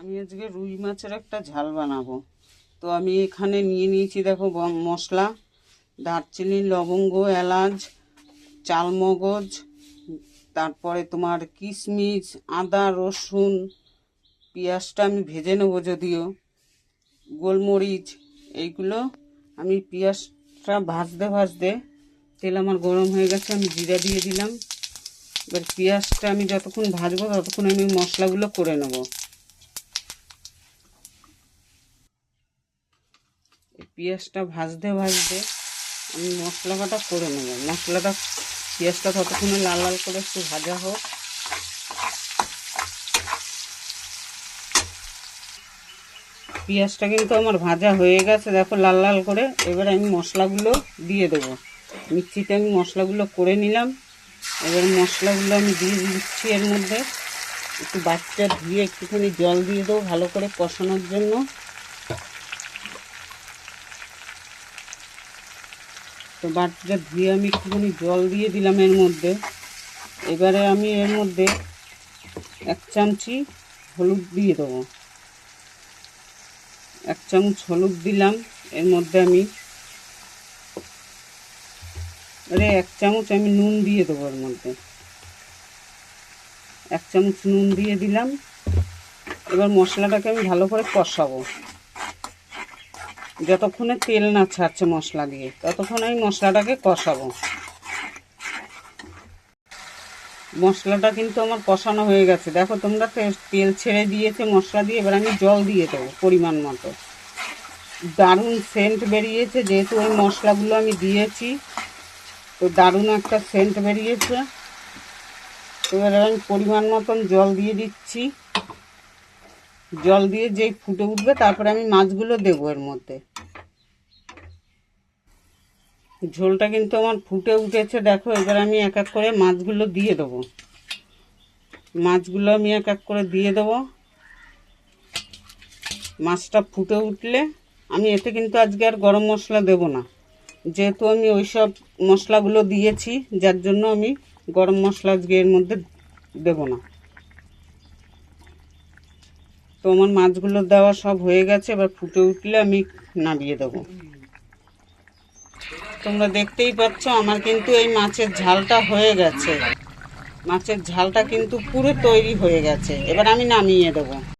আমি আজকে রুই মাছের একটা ঝাল বানাবো। তো আমি এখানে নিয়ে নিয়েছি দেখো মশলা, দারচিনি, লবঙ্গ, এলাচ, চালমগজ, তারপরে তোমার কিশমিশ, আদা, রসুন, পেঁয়াজটা আমি ভেজে নেবো, যদিও গোলমরিচ, এইগুলো আমি পেঁয়াজটা ভাজতে ভাজতে তেল আমার গরম হয়ে গেছে, আমি জিরা দিয়ে দিলাম। এবার পেঁয়াজটা আমি যতক্ষণ ভাজবো ততক্ষণ আমি মশলাগুলো করে নেব। পেঁয়াজটা ভাজতে ভাজতে আমি মশলাটা করে নেব। মশলাটা পেঁয়াজটা ততক্ষণে লাল লাল করে একটু ভাজা হোক। পেঁয়াজটা কিন্তু আমার ভাজা হয়ে গেছে, দেখো লাল লাল করে। এবার আমি মশলাগুলো দিয়ে দেবো। মিক্সিতে আমি মশলাগুলো করে নিলাম। এবার মশলাগুলো আমি দিয়ে দিচ্ছি এর মধ্যে। একটু বাচ্চা ধুয়ে একটুখানি জল দিয়ে দেবো ভালো করে কষানোর জন্য। তো বাচ্চা ধুয়ে আমি একটুখানি জল দিয়ে দিলাম এর মধ্যে। এবারে আমি এর মধ্যে 1 চামচি হলুদ দিয়ে দেবো। 1 চামচ হলুদ দিলাম এর মধ্যে। আমি 1 চামচ আমি নুন দিয়ে দেবো এর মধ্যে। 1 চামচ নুন দিয়ে দিলাম। এবার মশলাটাকে আমি ভালো করে কষাবো। যতক্ষণে তেল না ছাড়ছে মশলা দিয়ে ততক্ষণ আমি মশলাটাকে কষাবো। মশলাটা কিন্তু আমার কষানো হয়ে গেছে, দেখো তোমরা, তেল ছেড়ে দিয়েছে মশলা দিয়ে। এবার আমি জল দিয়ে দেবো পরিমাণ মতো। দারুণ সেন্ট বেরিয়েছে, যেহেতু ওই মশলাগুলো আমি দিয়েছি, তো দারুণ একটা সেন্ট বেরিয়েছে। এবার আমি পরিমাণ মতন জল দিয়ে দিচ্ছি। জল দিয়ে যেই ফুটে উঠবে তারপরে আমি মাছগুলো দেবো এর মধ্যে। ঝোলটা কিন্তু আমার ফুটে উঠেছে, দেখো। এবার আমি এক এক করে মাছগুলো দিয়ে দেবো। মাছগুলো আমি এক এক করে দিয়ে দেবো। মাছটা ফুটে উঠলে আমি এতে কিন্তু আজকে আর গরম মশলা দেব না, যেহেতু আমি ওই সব মশলাগুলো দিয়েছি, যার জন্য আমি গরম মশলা আজকে এর মধ্যে দেব না। তো আমার মাছগুলো দেওয়া সব হয়ে গেছে। এবার ফুটে উঠলে আমি নামিয়ে দেবো। তোমরা দেখতেই পাচ্ছ আমার কিন্তু এই মাছের ঝালটা হয়ে গেছে। মাছের ঝালটা কিন্তু পুরো তৈরি হয়ে গেছে। এবার আমি নামিয়ে দেবো।